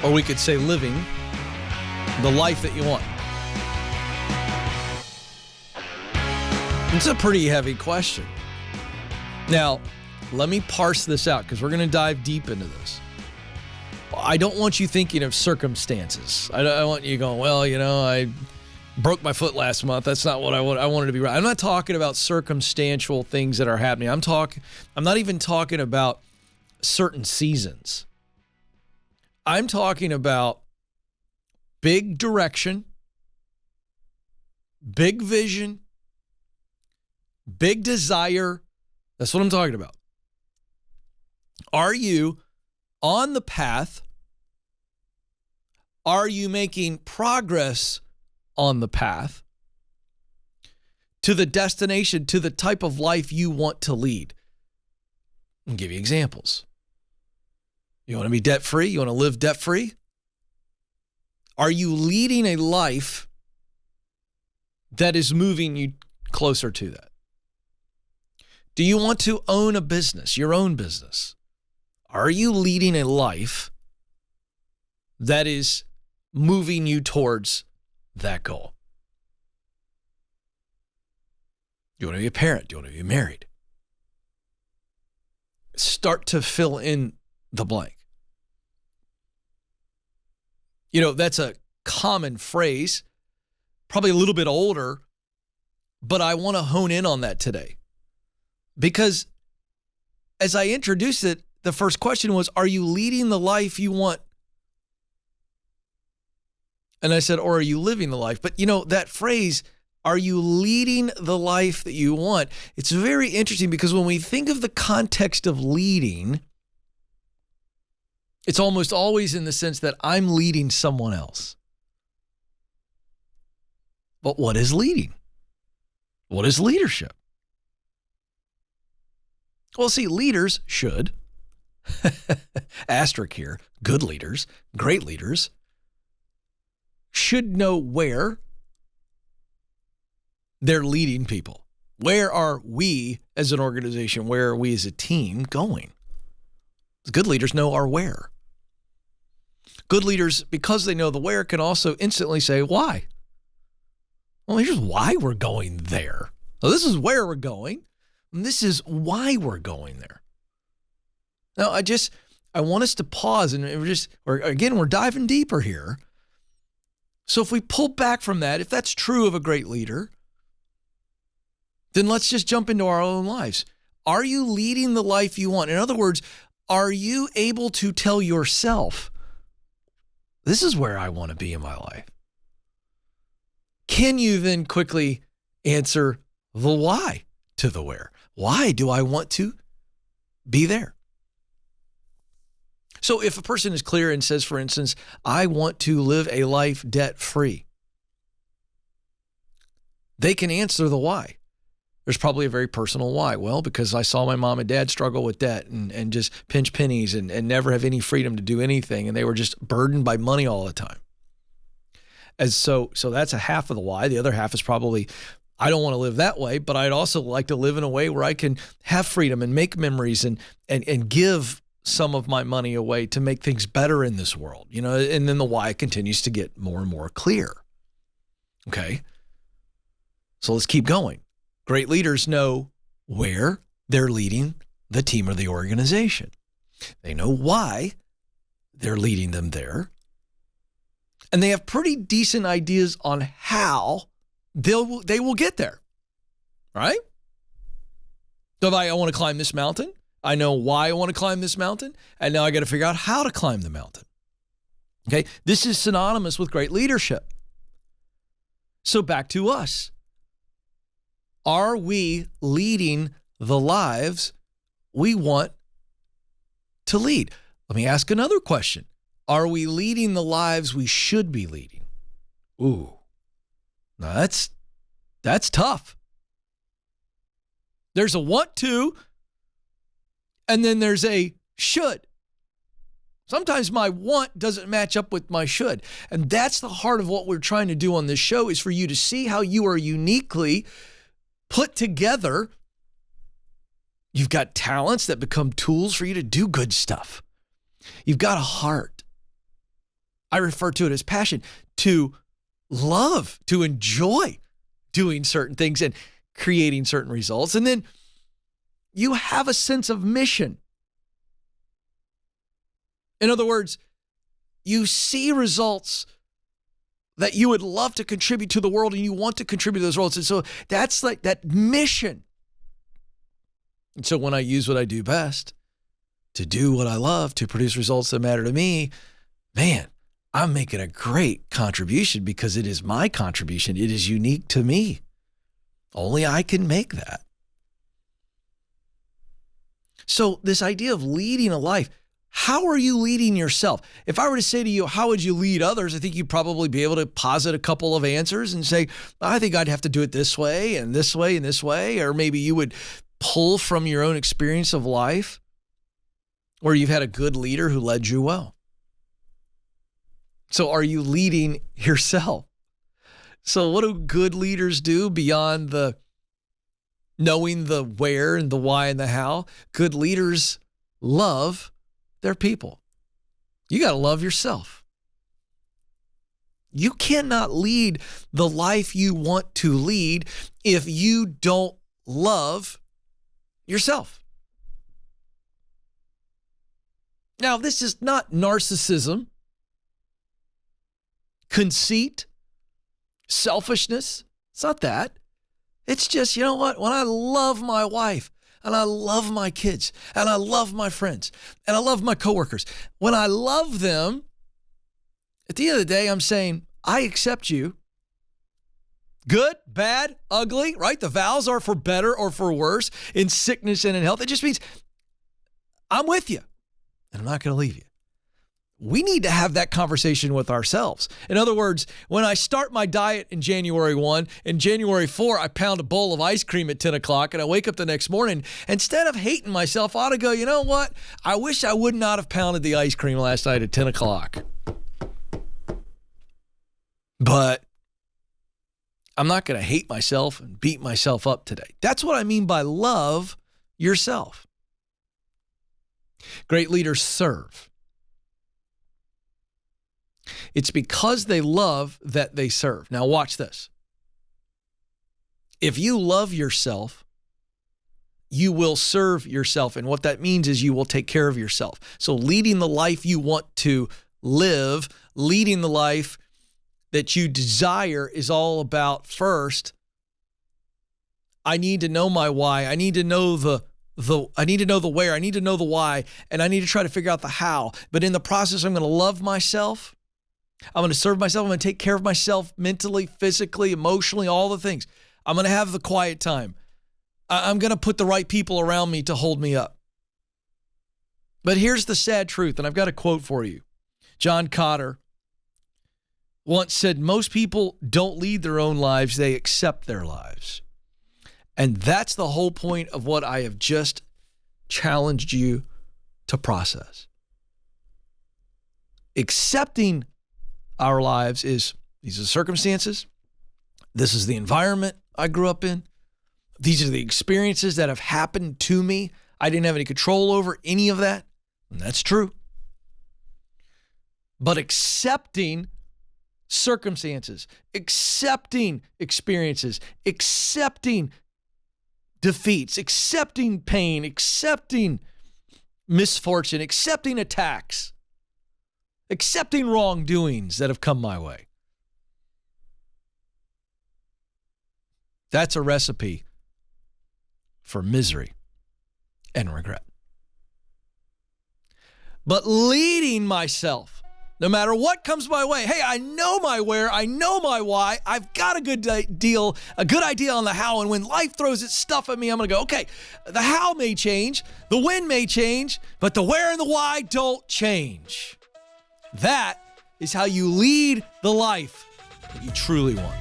Or we could say living the life that you want. It's a pretty heavy question. Now, let me parse this out because we're going to dive deep into this. I don't want you thinking of circumstances. I want you going, well, I broke my foot last month. That's not what I want. I wanted to be right. I'm not talking about circumstantial things that are happening. I'm not even talking about certain seasons. I'm talking about big direction, big vision, big desire. That's what I'm talking about. Are you on the path? Are you making progress on the path to the destination, to the type of life you want to lead? I'll give you examples. You want to be debt-free? You want to live debt-free? Are you leading a life that is moving you closer to that? Do you want to own a business, your own business? Are you leading a life that is moving you towards that goal? Do you want to be a parent? Do you want to be married? Start to fill in the blank. That's a common phrase, probably a little bit older, but I want to hone in on that today. Because as I introduced it, the first question was, are you leading the life you want? And I said, or are you living the life? But that phrase, are you leading the life that you want? It's very interesting because when we think of the context of leading, it's almost always in the sense that I'm leading someone else. But what is leading? What is leadership? Well, see, leaders should, asterisk here, good leaders, great leaders, should know where they're leading people. Where are we as an organization? Where are we as a team going? Good leaders know our where. Good leaders, because they know the where, can also instantly say why. Well, here's why we're going there. So this is where we're going, and this is why we're going there. Now, I want us to pause, and we're diving deeper here. So if we pull back from that, if that's true of a great leader, then let's just jump into our own lives. Are you leading the life you want? In other words, are you able to tell yourself, this is where I want to be in my life? Can you then quickly answer the why to the where? Why do I want to be there? So if a person is clear and says, for instance, I want to live a life debt-free, they can answer the why. There's probably a very personal why. Well, because I saw my mom and dad struggle with debt and just pinch pennies and never have any freedom to do anything. And they were just burdened by money all the time. And so that's a half of the why. The other half is probably, I don't want to live that way, but I'd also like to live in a way where I can have freedom and make memories and give some of my money away to make things better in this world, and then the why continues to get more and more clear. Okay. So let's keep going. Great leaders know where they're leading the team or the organization. They know why they're leading them there. And they have pretty decent ideas on how they will get there. Right? So if I want to climb this mountain, I know why I want to climb this mountain, and now I got to figure out how to climb the mountain. Okay? This is synonymous with great leadership. So back to us. Are we leading the lives we want to lead? Let me ask another question. Are we leading the lives we should be leading? Ooh, now that's tough. There's a want to, and then there's a should. Sometimes my want doesn't match up with my should. And that's the heart of what we're trying to do on this show, is for you to see how you are uniquely put together. You've got talents that become tools for you to do good stuff. You've got a heart. I refer to it as passion, to love, to enjoy doing certain things and creating certain results. And then you have a sense of mission. In other words, you see results that you would love to contribute to the world, and you want to contribute to those results. And so that's like that mission. And so when I use what I do best to do what I love, to produce results that matter to me, man, I'm making a great contribution because it is my contribution. It is unique to me. Only I can make that. So this idea of leading a life, how are you leading yourself? If I were to say to you, how would you lead others? I think you'd probably be able to posit a couple of answers and say, I think I'd have to do it this way and this way and this way. Or maybe you would pull from your own experience of life where you've had a good leader who led you well. So are you leading yourself? So what do good leaders do beyond the knowing the where and the why and the how? Good leaders love their people. You got to love yourself. You cannot lead the life you want to lead if you don't love yourself. Now, this is not narcissism, conceit, selfishness. It's not that. It's just, you know what? When I love my wife, and I love my kids, and I love my friends, and I love my coworkers, when I love them, at the end of the day, I'm saying, I accept you. Good, bad, ugly, right? The vows are for better or for worse, in sickness and in health. It just means I'm with you, and I'm not going to leave you. We need to have that conversation with ourselves. In other words, when I start my diet in January 1, in January 4, I pound a bowl of ice cream at 10 o'clock and I wake up the next morning, instead of hating myself, I ought to go, you know what? I wish I would not have pounded the ice cream last night at 10 o'clock. But I'm not going to hate myself and beat myself up today. That's what I mean by love yourself. Great leaders serve. It's because they love that they serve. Now watch this. If you love yourself, you will serve yourself. And what that means is you will take care of yourself. So leading the life you want to live, leading the life that you desire is all about, first, I need to know my why. I need to know I need to know the where. I need to know the why. And I need to try to figure out the how. But in the process, I'm going to love myself. I'm going to serve myself. I'm going to take care of myself mentally, physically, emotionally, all the things. I'm going to have the quiet time. I'm going to put the right people around me to hold me up. But here's the sad truth, and I've got a quote for you. John Cotter once said, most people don't lead their own lives, they accept their lives. And that's the whole point of what I have just challenged you to process. Accepting our lives is, these are circumstances. This is the environment I grew up in. These are the experiences that have happened to me. I didn't have any control over any of that. And that's true. But accepting circumstances, accepting experiences, accepting defeats, accepting pain, accepting misfortune, accepting attacks, accepting wrongdoings that have come my way. That's a recipe for misery and regret. But leading myself, no matter what comes my way, hey, I know my where, I know my why, I've got a good idea on the how, and when life throws its stuff at me, I'm going to go, okay, the how may change, the when may change, but the where and the why don't change. That is how you lead the life that you truly want.